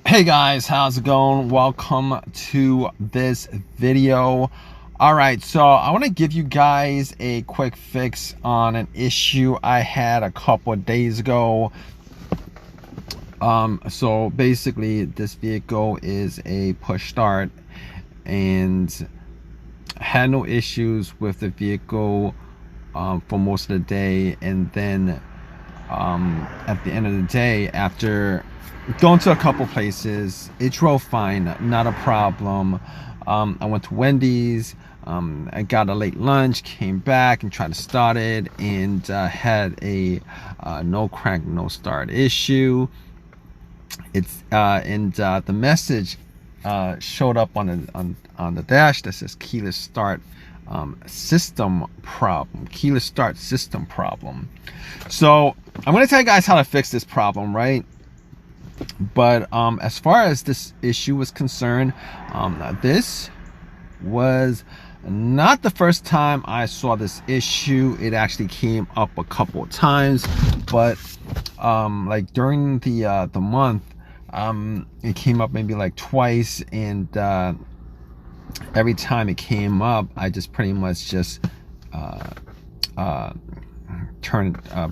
Hey guys, how's it going? Welcome to this video. All right, so I want to give you guys a quick fix on an issue I had a couple of days ago. So basically this vehicle is a push start, and I had no issues with the vehicle for most of the day, and then at the end of the day, after going to a couple places, it drove fine, not a problem. I went to Wendy's, I got a late lunch, came back and tried to start it, and had a no crank no start issue. The message showed up on the dash that says keyless start system problem. Keyless start system problem. So I'm going to tell you guys how to fix this problem, right? But as far as this issue was concerned, this was not the first time I saw this issue. It actually came up a couple of times, but like during the month, it came up maybe like twice, and every time it came up, I just pretty much just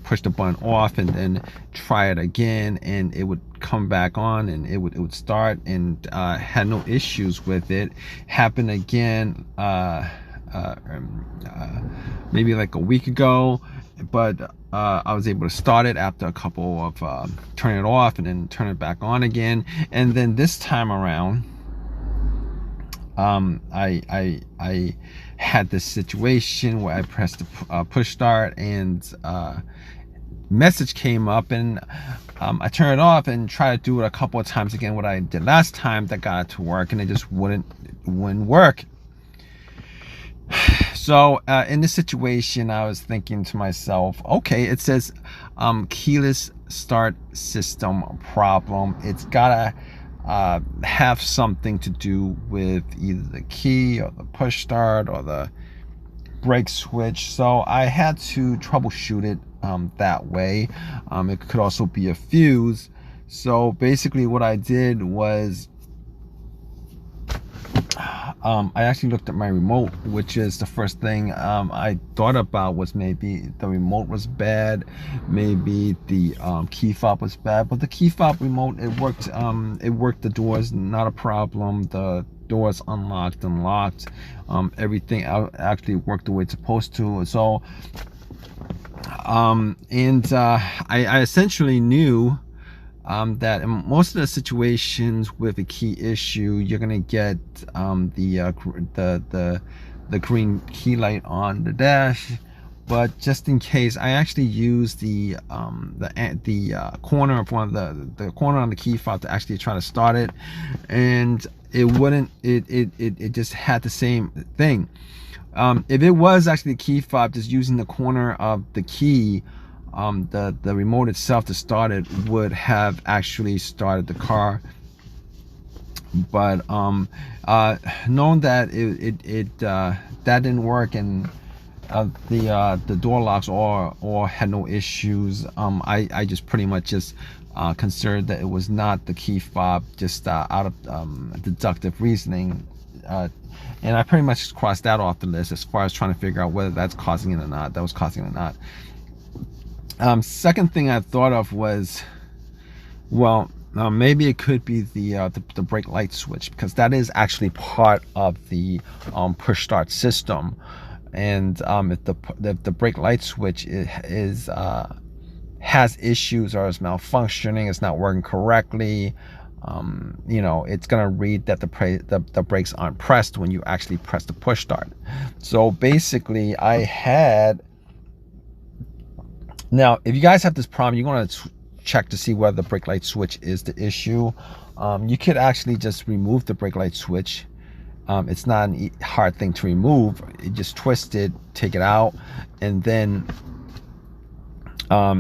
push the button off and then try it again, and it would come back on, and it would start, and had no issues with it. Happened again maybe like a week ago, but I was able to start it after a couple of turning it off and then turn it back on again. And then this time around, I had this situation where I pressed the push start, and message came up, and I turned it off and tried to do it a couple of times again, what I did last time, that got it to work, and it just wouldn't work. So in this situation, I was thinking to myself, okay, it says keyless start system problem. It's gotta have something to do with either the key or the push start or the brake switch. So I had to troubleshoot it that way. It could also be a fuse. So basically what I did was I actually looked at my remote, which is the first thing I thought about. Was maybe the remote was bad, maybe the key fob was bad. But the key fob remote, it worked. The doors, not a problem. The doors unlocked and locked. Everything actually worked the way it's supposed to. So I essentially knew that in most of the situations with a key issue, you're gonna get the green key light on the dash. But just in case, I actually used the corner of one of the corner on the key fob to actually try to start it, and it wouldn't. It just had the same thing. If it was actually the key fob, just using the corner of the key, the remote itself to start it would have actually started the car. But knowing that that didn't work, and the door locks all had no issues, I just pretty much just considered that it was not the key fob, just out of deductive reasoning. And I pretty much crossed that off the list as far as trying to figure out whether that's causing it or not. That was causing it or not. Second thing I thought of was, well, maybe it could be the brake light switch, because that is actually part of the push start system. And if the brake light switch has issues or is malfunctioning, it's not working correctly, you know, it's gonna read that the brakes aren't pressed when you actually press the push start. So basically, I had. Now, if you guys have this problem, you're going to check to see whether the brake light switch is the issue. You could actually just remove the brake light switch. It's not a hard thing to remove. You just twist it, take it out, and then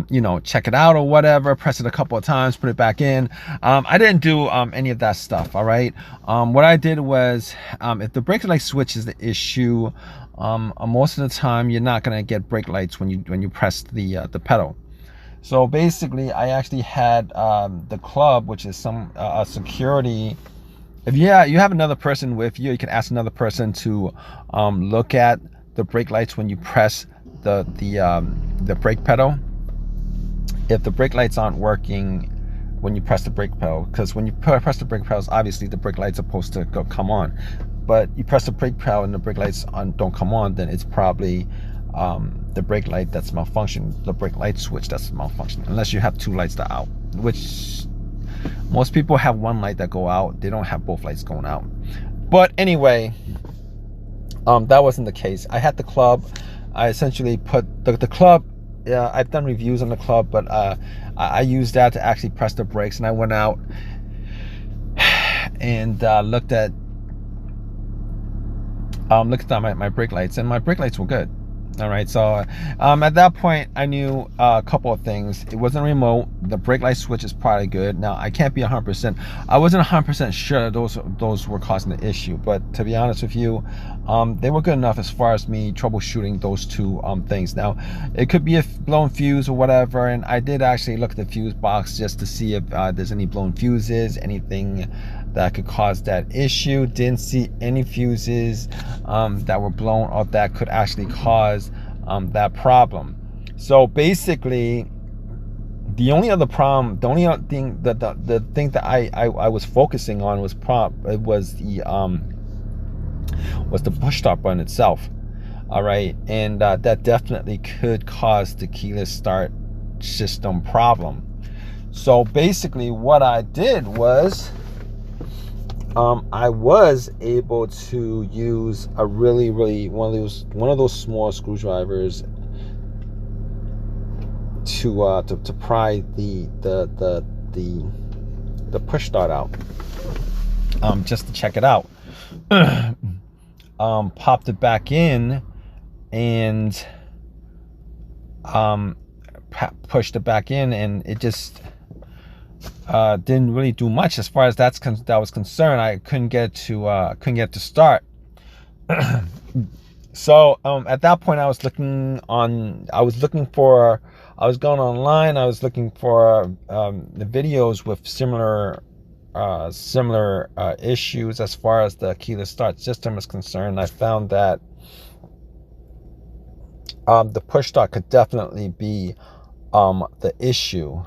you know, check it out or whatever, press it a couple of times, put it back in. I didn't do any of that stuff. All right. What I did was, if the brake light switch is the issue, most of the time you're not going to get brake lights when you press the pedal. So basically, I actually had the club, which is some security. If you have another person with you, you can ask another person to look at the brake lights when you press the brake pedal. If the brake lights aren't working when you press the brake pedal, because when you press the brake pedals, obviously the brake lights are supposed to come on, but you press the brake pedal and the brake lights don't come on, then it's probably the brake light that's malfunctioning, the brake light switch that's malfunctioning, unless you have two lights that are out, which most people have one light that go out. They don't have both lights going out. But anyway, that wasn't the case. I had the club. I essentially put the club, I've done reviews on the club, but I used that to actually press the brakes, and I went out and looked at my brake lights, and my brake lights were good. All right, so at that point I knew a couple of things. It wasn't remote. The brake light switch is probably good. Now I can't be 100%. I wasn't 100% sure that those were causing the issue, but to be honest with you, they were good enough as far as me troubleshooting those two things. Now it could be a blown fuse or whatever, and I did actually look at the fuse box just to see if there's any blown fuses, anything that could cause that issue. Didn't see any fuses that were blown or that could actually cause that problem. So basically, the only other problem, the only thing that the thing that I was focusing on was the push start button itself. All right, and that definitely could cause the keyless start system problem. So basically, what I did was I was able to use a really one of those small screwdrivers to pry the push start out, just to check it out. Popped it back in and pushed it back in, and it just didn't really do much as far as that was concerned. I couldn't get to start. So at that point I was going online, I was looking for the videos with similar issues as far as the keyless start system is concerned. I found that the push start could definitely be the issue.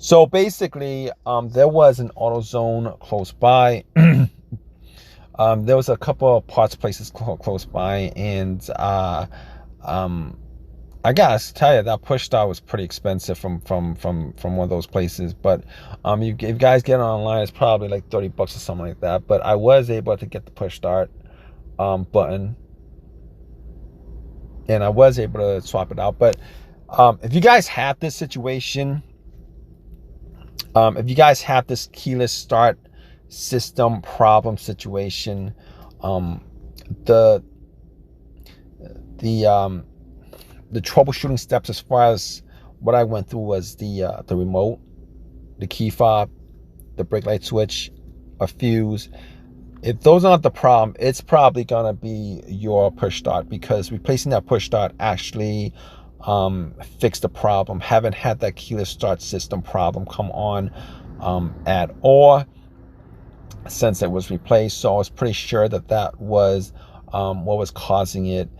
So basically, there was an AutoZone close by. There was a couple of parts places close by, and I gotta tell you, that push start was pretty expensive from one of those places. But if you guys get it online, it's probably like $30 or something like that. But I was able to get the push start button, and I was able to swap it out. But if you guys have this situation, if you guys have this keyless start system problem situation, the troubleshooting steps as far as what I went through was the remote, the key fob, the brake light switch, a fuse. If those aren't the problem, it's probably gonna be your push start, because replacing that push start actually fixed the problem. Haven't had that keyless start system problem come on at all since it was replaced. So I was pretty sure that was what was causing it,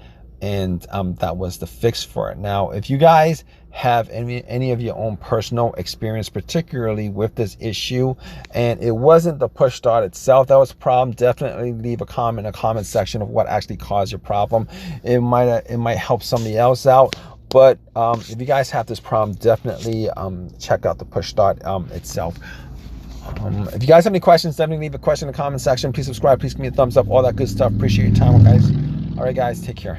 and that was the fix for it. Now, if you guys have any of your own personal experience, particularly with this issue, and it wasn't the push start itself that was a problem, definitely leave a comment in the comment section of what actually caused your problem. It might help somebody else out. But if you guys have this problem, definitely check out the push start itself. If you guys have any questions, definitely leave a question in the comment section. Please subscribe, please give me a thumbs up, all that good stuff. Appreciate your time, guys. All right, guys, take care.